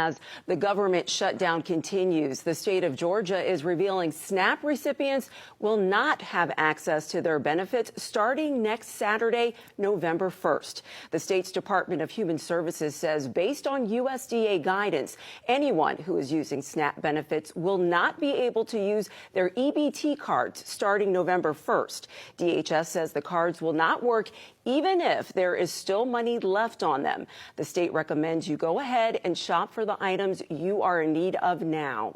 As the government shutdown continues, the state of Georgia is revealing SNAP recipients will not have access to their benefits starting next Saturday, November 1st. The state's Department of Human Services says based on USDA guidance, anyone who is using SNAP benefits will not be able to use their EBT cards starting November 1st. DHS says the cards will not work even if there is still money left on them. The state recommends you go ahead and shop for the items you are in need of now.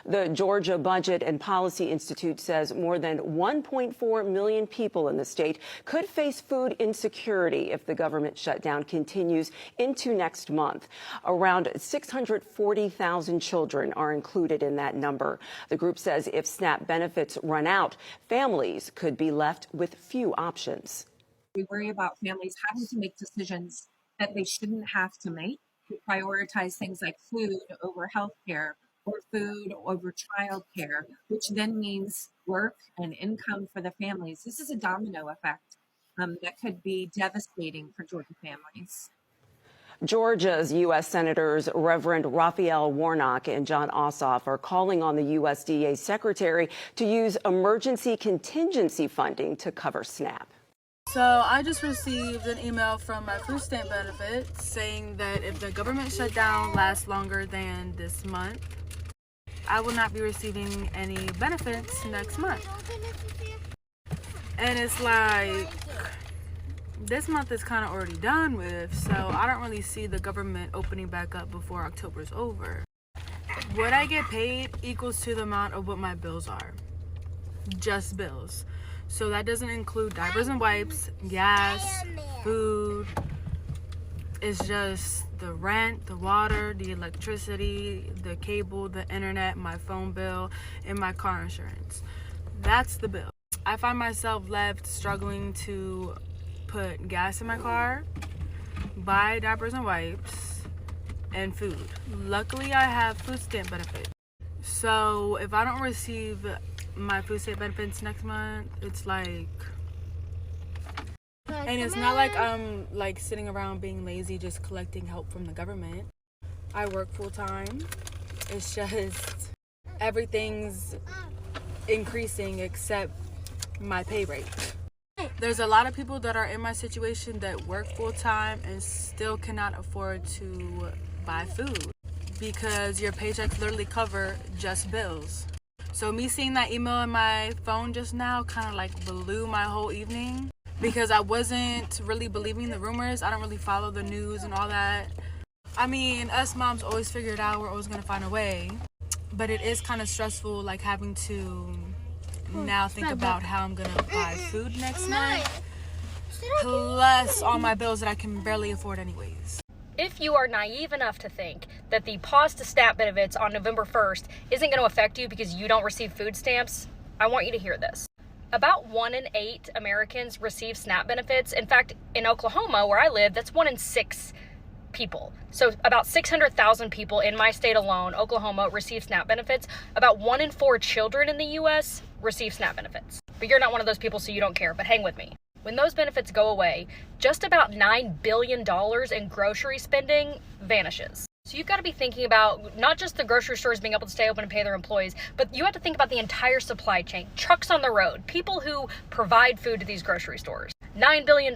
The Georgia Budget and Policy Institute says more than 1.4 million people in the state could face food insecurity if the government shutdown continues into next month. Around 640,000 children are included in that number. The group says if SNAP benefits run out, families could be left with few options. We worry about families having to make decisions that they shouldn't have to make, to prioritize things like food over healthcare or food over childcare, which then means work and income for the families. This is a domino effect that could be devastating for Georgia families. Georgia's U.S. Senators Reverend Raphael Warnock and John Ossoff are calling on the USDA secretary to use emergency contingency funding to cover SNAP. So I just received an email from my food stamp benefits saying that if the government shutdown lasts longer than this month, I will not be receiving any benefits next month. And it's like, this month is kind of already done with, so I don't really see the government opening back up before October's over. What I get paid equals to the amount of what my bills are. Just bills. So that doesn't include diapers and wipes, gas, food. It's just the rent, the water, the electricity, the cable, the internet, my phone bill, and my car insurance. That's the bill. I find myself left struggling to put gas in my car, buy diapers and wipes, and food. Luckily, I have food stamp benefits. So if I don't receive my food stamp benefits next month, it's like, and it's not like I'm like sitting around being lazy just collecting help from the government. I work full-time. It's just everything's increasing except my pay rate. There's a lot of people that are in my situation that work full-time and still cannot afford to buy food because your paychecks literally cover just bills. So me seeing that email on my phone just now kind of like blew my whole evening because I wasn't really believing the rumors. I don't really follow the news and all that. I mean, us moms always figure it out. We're always going to find a way. But it is kind of stressful, like having to now think about how I'm going to buy food next month. Plus all my bills that I can barely afford anyways. If you are naive enough to think that the pause to SNAP benefits on November 1st isn't going to affect you because you don't receive food stamps, I want you to hear this. About 1 in 8 Americans receive SNAP benefits. In fact, in Oklahoma, where I live, that's 1 in 6 people. So about 600,000 people in my state alone, Oklahoma, receive SNAP benefits. About 1 in 4 children in the U.S. receive SNAP benefits. But you're not one of those people, so you don't care, but hang with me. When those benefits go away, just about $9 billion in grocery spending vanishes. So you've got to be thinking about not just the grocery stores being able to stay open and pay their employees, but you have to think about the entire supply chain, trucks on the road, people who provide food to these grocery stores. $9 billion.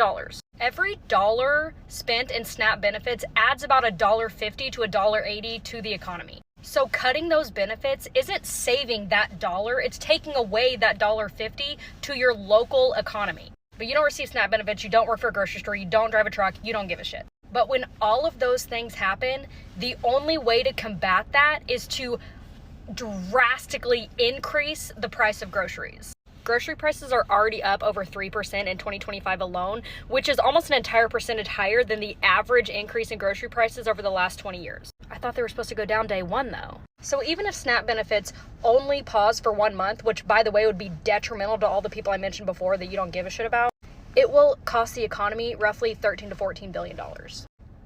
Every dollar spent in SNAP benefits adds about $1.50 to $1.80 to the economy. So cutting those benefits isn't saving that dollar, it's taking away that $1.50 to your local economy. But you don't receive SNAP benefits, you don't work for a grocery store, you don't drive a truck, you don't give a shit. But when all of those things happen, the only way to combat that is to drastically increase the price of groceries. Grocery prices are already up over 3% in 2025 alone, which is almost an entire percentage higher than the average increase in grocery prices over the last 20 years. I thought they were supposed to go down day one though. So even if SNAP benefits only pause for 1 month, which by the way would be detrimental to all the people I mentioned before that you don't give a shit about, it will cost the economy roughly $13 to $14 billion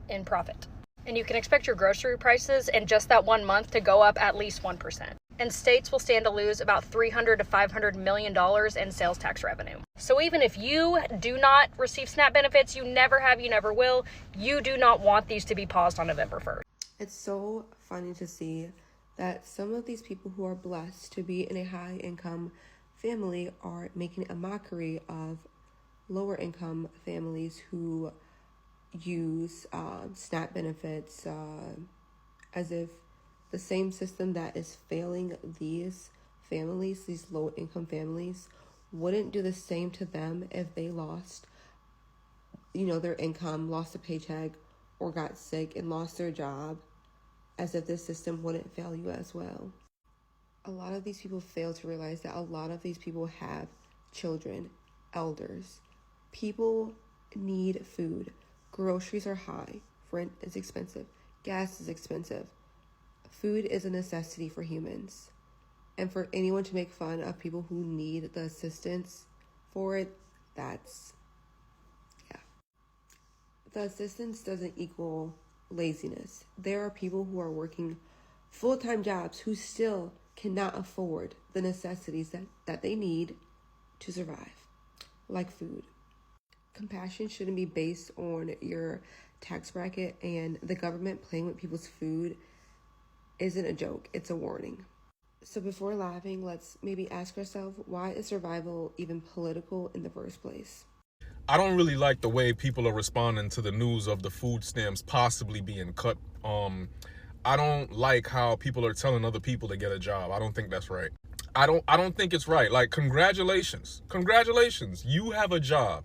in profit. And you can expect your grocery prices in just that 1 month to go up at least 1%. And states will stand to lose about $300 to $500 million in sales tax revenue. So even if you do not receive SNAP benefits, you never have, you never will, you do not want these to be paused on November 1st. It's so funny to see that some of these people who are blessed to be in a high income family are making a mockery of lower income families who use SNAP benefits as if the same system that is failing these families, these low income families, wouldn't do the same to them if they lost, their income, lost a paycheck, or got sick and lost their job, as if this system wouldn't fail you as well. A lot of these people fail to realize that a lot of these people have children, elders. People need food. Groceries are high. Rent is expensive. Gas is expensive. Food is a necessity for humans. And for anyone to make fun of people who need the assistance for it, that's, yeah. The assistance doesn't equal laziness. There are people who are working full-time jobs who still cannot afford the necessities that they need to survive, like food. Compassion shouldn't be based on your tax bracket, and the government playing with people's food isn't a joke, it's a warning. So before laughing, let's maybe ask ourselves, why is survival even political in the first place? I don't really like the way people are responding to the news of the food stamps possibly being cut. I don't like how people are telling other people to get a job. I don't think that's right. I don't think it's right. Like, congratulations. You have a job.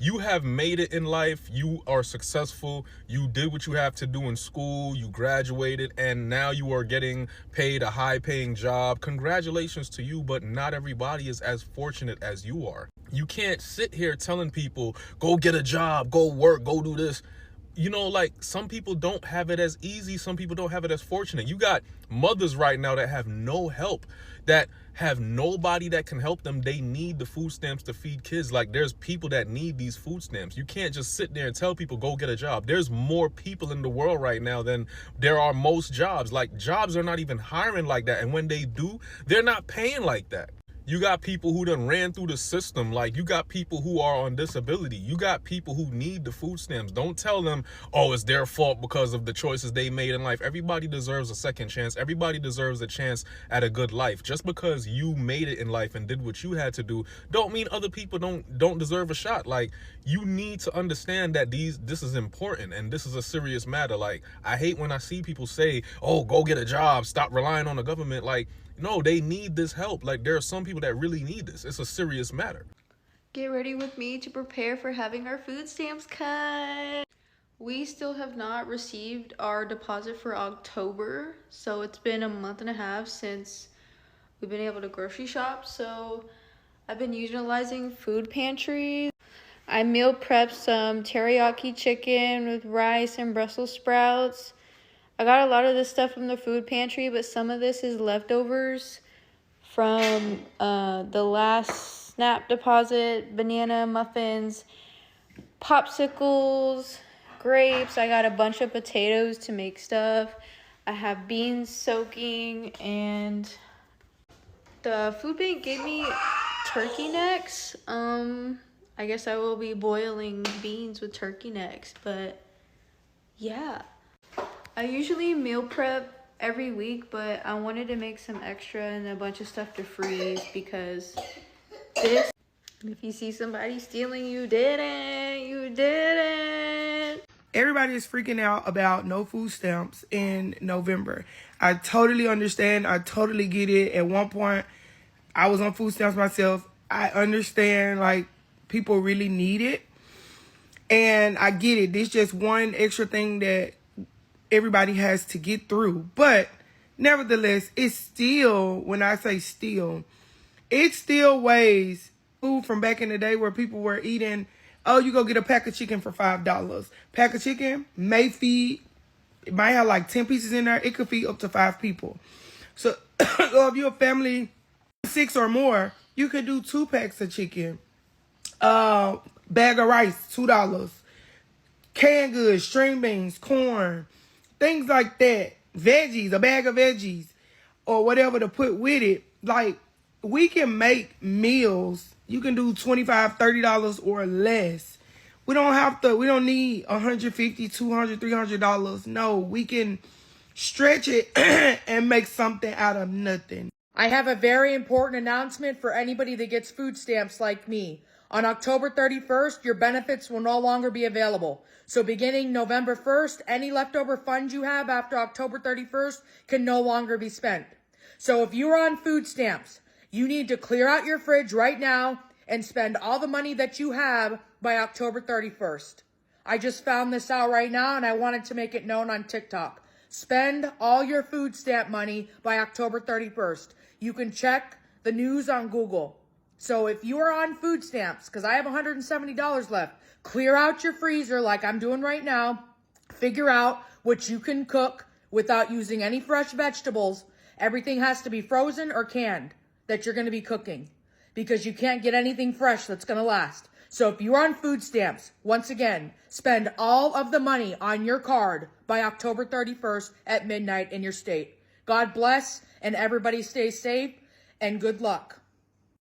You have made it in life. You are successful. You did what you have to do in school. You graduated, and now you are getting paid a high-paying job. Congratulations to you, but not everybody is as fortunate as you are. You can't sit here telling people, go get a job, go work, go do this. Like, some people don't have it as easy. Some people don't have it as fortunate. You got mothers right now that have no help, that have nobody that can help them. They need the food stamps to feed kids. Like, there's people that need these food stamps. You can't just sit there and tell people, go get a job. There's more people in the world right now than there are most jobs. Like, jobs are not even hiring like that. And when they do, they're not paying like that. You got people who done ran through the system. Like, you got people who are on disability. You got people who need the food stamps. Don't tell them, oh, it's their fault because of the choices they made in life. Everybody deserves a second chance. Everybody deserves a chance at a good life. Just because you made it in life and did what you had to do, don't mean other people don't deserve a shot. Like, you need to understand that this is important and this is a serious matter. Like, I hate when I see people say, oh, go get a job, stop relying on the government. Like, no, they need this help. Like, there are some people that really need this. It's a serious matter. Get ready with me to prepare for having our food stamps cut. We still have not received our deposit for October, so it's been a month and a half since we've been able to grocery shop. So I've been utilizing food pantries. I meal prepped some teriyaki chicken with rice and Brussels sprouts. I got a lot of this stuff from the food pantry, but some of this is leftovers from the last SNAP deposit, banana muffins, popsicles, grapes. I got a bunch of potatoes to make stuff. I have beans soaking, and the food bank gave me turkey necks. I guess I will be boiling beans with turkey necks, but yeah. I usually meal prep every week, but I wanted to make some extra and a bunch of stuff to freeze because this, if you see somebody stealing, you didn't. Everybody is freaking out about no food stamps in November. I totally understand. I totally get it. At one point, I was on food stamps myself. I understand, like, people really need it. And I get it. There's just one extra thing that everybody has to get through. But nevertheless, it's still, when I say still, it still weighs food from back in the day where people were eating, oh, you go get a pack of chicken for $5. Pack of chicken it might have like 10 pieces in there. It could feed up to 5 people. So if you're a family 6 or more, you could do 2 packs of chicken. Bag of rice, $2. Canned goods, string beans, corn, things like that. Veggies, a bag of veggies, or whatever to put with it. Like, we can make meals. You can do $25, $30 or less. We don't need $150, $200, $300. No, we can stretch it and make something out of nothing. I have a very important announcement for anybody that gets food stamps like me. On October 31st, your benefits will no longer be available. So beginning November 1st, any leftover funds you have after October 31st can no longer be spent. So if you're on food stamps, you need to clear out your fridge right now and spend all the money that you have by October 31st. I just found this out right now and I wanted to make it known on TikTok. Spend all your food stamp money by October 31st. You can check the news on Google. So if you are on food stamps, because I have $170 left, clear out your freezer like I'm doing right now. Figure out what you can cook without using any fresh vegetables. Everything has to be frozen or canned that you're going to be cooking because you can't get anything fresh that's going to last. So if you're on food stamps, once again, spend all of the money on your card by October 31st at midnight in your state. God bless and everybody stay safe and good luck.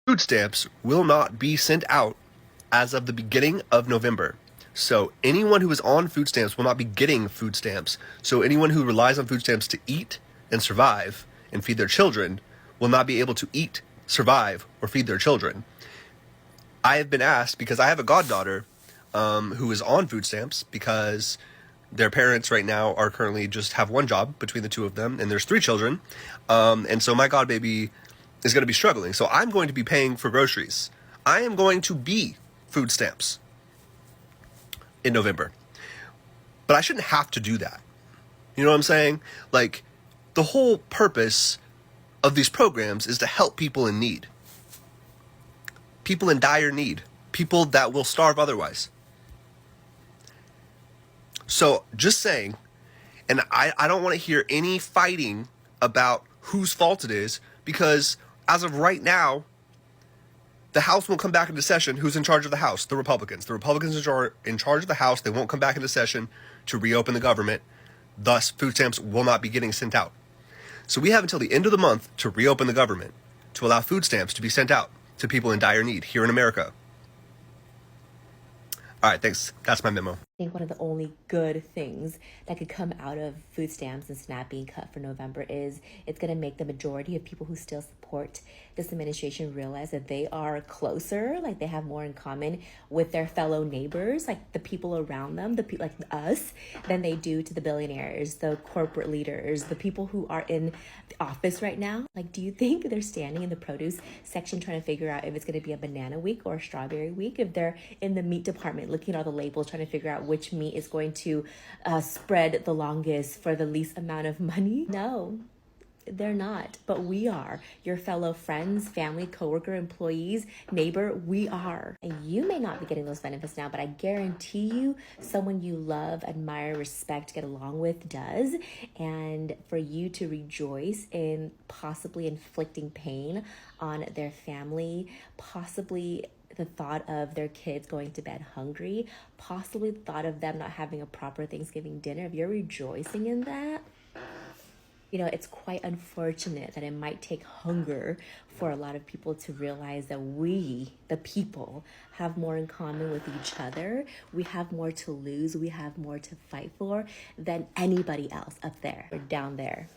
Food stamps will not be sent out as of the beginning of November. So anyone who is on food stamps will not be getting food stamps. So anyone who relies on food stamps to eat and survive and feed their children will not be able to eat, survive, or feed their children. I have been asked because I have a goddaughter who is on food stamps because their parents right now are currently just have one job between the two of them, and there's 3 children. And so my godbaby is going to be struggling. So I'm going to be paying for groceries. I am going to be food stamps in November. But I shouldn't have to do that. You know what I'm saying? Like, the whole purpose of these programs is to help people in need. People in dire need. People that will starve otherwise. So, just saying, and I don't want to hear any fighting about whose fault it is, because as of right now, the House won't come back into session. Who's in charge of the House? The Republicans. The Republicans are in charge of the House. They won't come back into session to reopen the government. Thus, food stamps will not be getting sent out. So we have until the end of the month to reopen the government, to allow food stamps to be sent out to people in dire need here in America. All right, thanks. That's my memo. I think one of the only good things that could come out of food stamps and SNAP being cut for November is it's going to make the majority of people who still support this administration realize that they are closer, like they have more in common with their fellow neighbors, like the people around them, the people like us, than they do to the billionaires, the corporate leaders, the people who are in the office right now. Like, do you think they're standing in the produce section trying to figure out if it's going to be a banana week or a strawberry week? If they're in the meat department looking at all the labels trying to figure out which meat is going to spread the longest for the least amount of money? No, they're not, but we are. Your fellow friends, family, coworker, employees, neighbor, we are. And you may not be getting those benefits now, but I guarantee you someone you love, admire, respect, get along with does. And for you to rejoice in possibly inflicting pain on their family, possibly the thought of their kids going to bed hungry, possibly the thought of them not having a proper Thanksgiving dinner, if you're rejoicing in that, you know, it's quite unfortunate that it might take hunger for a lot of people to realize that we, the people, have more in common with each other. We have more to lose. We have more to fight for than anybody else up there or down there.